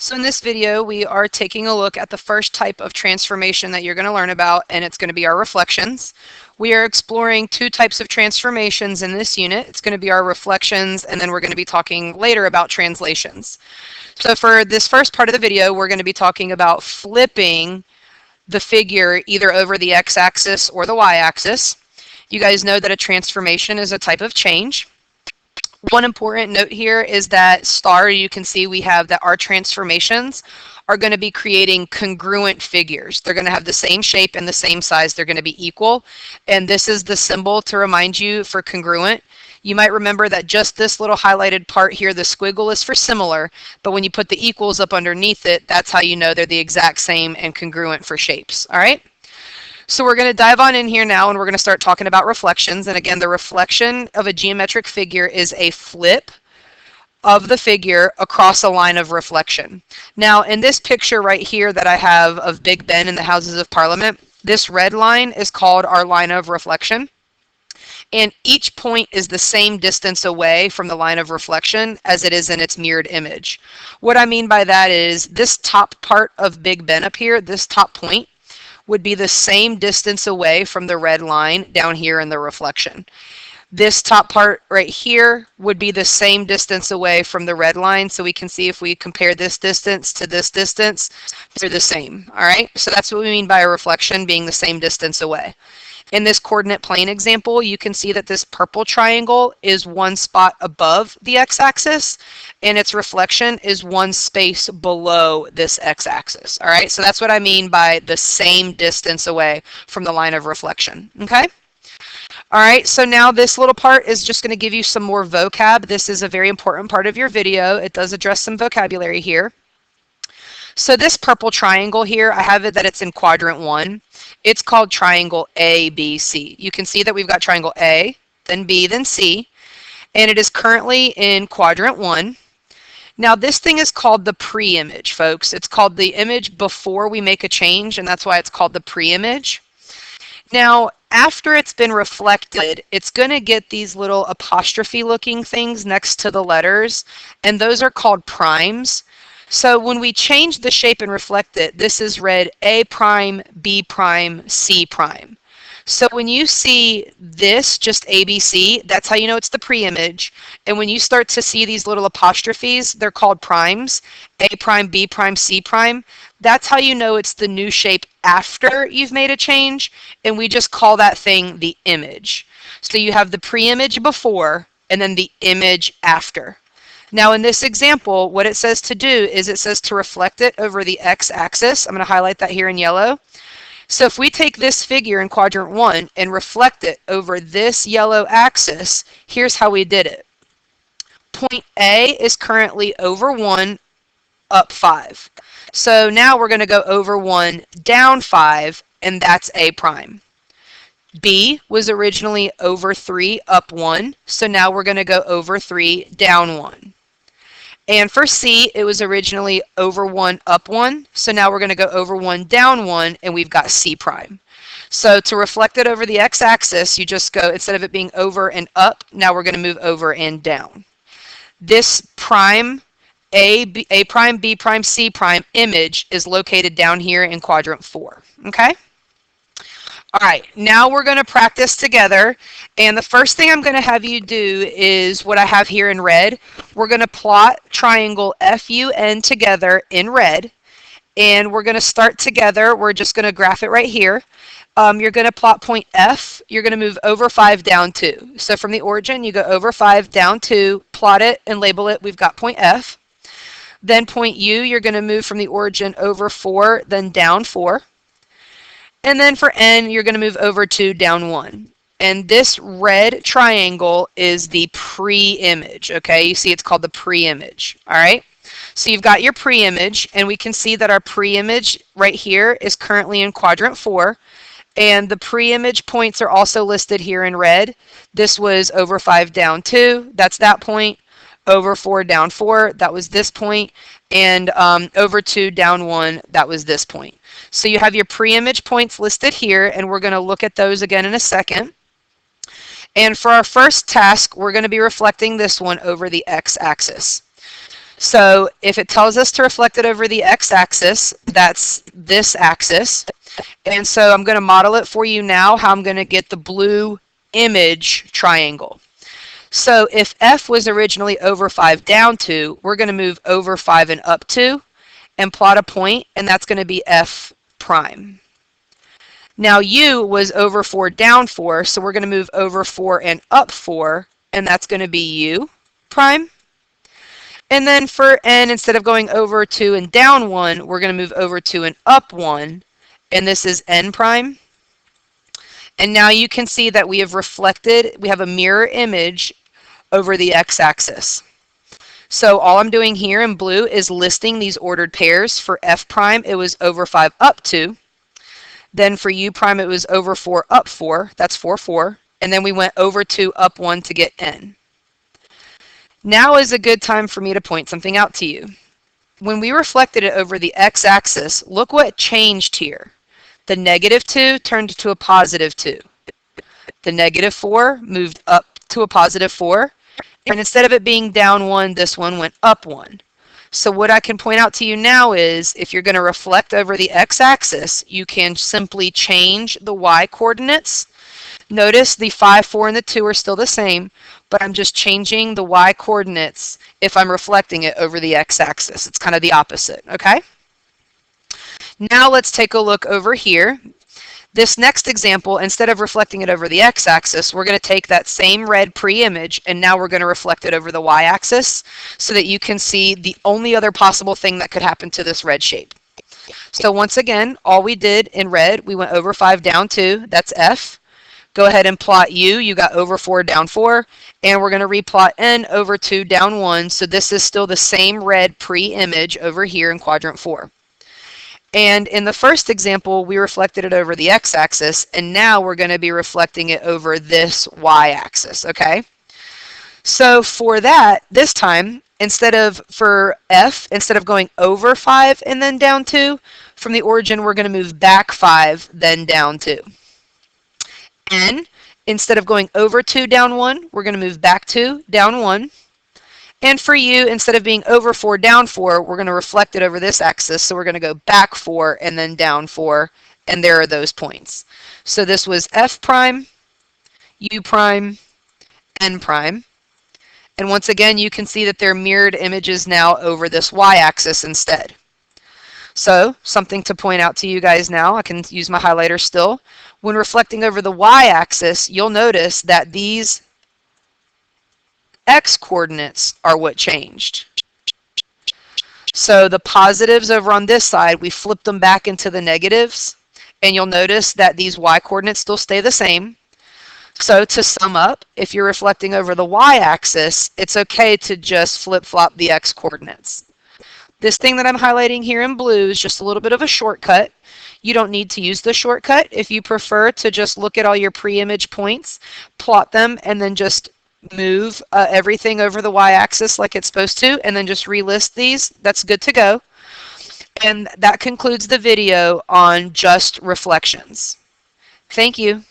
So in this video, we are taking a look at the first type of transformation that you're going to learn about, and it's going to be our reflections. We are exploring two types of transformations in this unit. It's going to be our reflections, and then we're going to be talking later about translations. So for this first part of the video, we're going to be talking about flipping the figure either over the x-axis or the y-axis. You guys know that a transformation is a type of change. One important note here is that star, you can see we have that our transformations are going to be creating congruent figures. They're going to have the same shape and the same size. They're going to be equal. And this is the symbol to remind you for congruent. You might remember that just this little highlighted part here, the squiggle, is for similar, but when you put the equals up underneath it, that's how you know they're the exact same and congruent for shapes. All right? So we're going to dive on in here now, and we're going to start talking about reflections. And again, the reflection of a geometric figure is a flip of the figure across a line of reflection. Now, in this picture right here that I have of Big Ben in the Houses of Parliament, this red line is called our line of reflection. And each point is the same distance away from the line of reflection as it is in its mirrored image. What I mean by that is this top part of Big Ben up here, this top point, would be the same distance away from the red line down here in the reflection. This top part right here would be the same distance away from the red line. So we can see if we compare this distance to this distance, they're the same. All right, so that's what we mean by a reflection being the same distance away. In this coordinate plane example, you can see that this purple triangle is one spot above the x-axis, and its reflection is one space below this x-axis. All right, so that's what I mean by the same distance away from the line of reflection. Okay? All right, so now this little part is just going to give you some more vocab. This is a very important part of your video. It does address some vocabulary here. So this purple triangle here, I have it that it's in quadrant 1. It's called triangle ABC. You can see that we've got triangle A, then B, then C, and it is currently in quadrant 1. Now this thing is called the pre-image, folks. It's called the image before we make a change, and that's why it's called the pre-image. Now, after it's been reflected, it's going to get these little apostrophe looking things next to the letters, and those are called primes. So when we change the shape and reflect it, this is read A prime, B prime, C prime. So when you see this, just ABC, that's how you know it's the pre-image. And when you start to see these little apostrophes, they're called primes, A prime, B prime, C prime. That's how you know it's the new shape after you've made a change. And we just call that thing the image. So you have the pre-image before and then the image after. Now in this example, what it says to do is it says to reflect it over the x-axis. I'm going to highlight that here in yellow. So if we take this figure in quadrant 1 and reflect it over this yellow axis, here's how we did it. Point A is currently over 1, up 5. So now we're going to go over 1, down 5, and that's A prime. B was originally over 3, up 1. So now we're going to go over 3, down 1. And for C, it was originally over 1, up 1. So now we're going to go over 1, down 1, and we've got C prime. So to reflect it over the x-axis, you just go, instead of it being over and up, now we're going to move over and down. This prime, A prime, B prime, C prime image is located down here in quadrant 4. Okay? All right, now we're going to practice together, and the first thing I'm going to have you do is what I have here in red. We're going to plot triangle FUN together in red, and we're going to start together. We're just going to graph it right here. You're going to plot point F. You're going to move over 5, down 2. So from the origin, you go over 5, down 2, plot it and label it. We've got point F. Then point U, you're going to move from the origin over 4, then down 4. And then for N, you're going to move over 2, down 1. And this red triangle is the pre-image, okay? You see it's called the pre-image, all right? So you've got your pre-image, and we can see that our pre-image right here is currently in quadrant 4. And the pre-image points are also listed here in red. This was over 5, down 2. That's that point. Over 4, down 4. That was this point. And over 2, down 1. That was this point. So you have your pre-image points listed here, and we're going to look at those again in a second. And for our first task, we're going to be reflecting this one over the x-axis. So if it tells us to reflect it over the x-axis, that's this axis. And so I'm going to model it for you now, how I'm going to get the blue image triangle. So if f was originally over 5 down 2, we're going to move over 5 and up 2 and plot a point, and that's going to be f prime. Now u was over 4 down 4, so we're going to move over 4 and up 4, and that's going to be u prime. And then for n, instead of going over 2 and down 1, we're going to move over 2 and up 1, and this is n prime. And now you can see that we have reflected, we have a mirror image over the x-axis. So all I'm doing here in blue is listing these ordered pairs. For f prime, it was over 5 up 2. Then for u prime, it was over 4 up 4. That's 4, 4. And then we went over 2 up 1 to get n. Now is a good time for me to point something out to you. When we reflected it over the x-axis, look what changed here. The negative 2 turned to a positive 2. The negative 4 moved up to a positive 4. And instead of it being down 1, this one went up 1. So what I can point out to you now is, if you're going to reflect over the x-axis, you can simply change the y coordinates. Notice the 5, 4, and the 2 are still the same, but I'm just changing the y coordinates if I'm reflecting it over the x-axis. It's kind of the opposite, okay? Now let's take a look over here. This next example, instead of reflecting it over the x-axis, we're going to take that same red pre-image and now we're going to reflect it over the y-axis so that you can see the only other possible thing that could happen to this red shape. So once again, all we did in red, we went over 5 down 2, that's f. Go ahead and plot u, you got over 4 down 4, and we're going to replot n over 2 down 1, so this is still the same red pre-image over here in quadrant 4. And in the first example, we reflected it over the x-axis, and now we're going to be reflecting it over this y-axis, okay? So for that, this time, instead of going over 5 and then down 2, from the origin, we're going to move back 5, then down 2. N, instead of going over 2 down 1, we're going to move back 2 down 1. And for u, instead of being over 4 down 4, we're going to reflect it over this axis. So we're going to go back 4 and then down 4. And there are those points. So this was f prime, u prime, n prime. And once again, you can see that they're mirrored images now over this y-axis instead. So something to point out to you guys now, I can use my highlighter still. When reflecting over the y-axis, you'll notice that these x coordinates are what changed. So the positives over on this side, we flipped them back into the negatives, and you'll notice that these y coordinates still stay the same. So to sum up, if you're reflecting over the y-axis, it's okay to just flip-flop the x coordinates. This thing that I'm highlighting here in blue is just a little bit of a shortcut. You don't need to use the shortcut. If you prefer to just look at all your pre-image points, plot them, and then just move everything over the y-axis like it's supposed to, and then just relist these, that's good to go. And that concludes the video on just reflections. Thank you.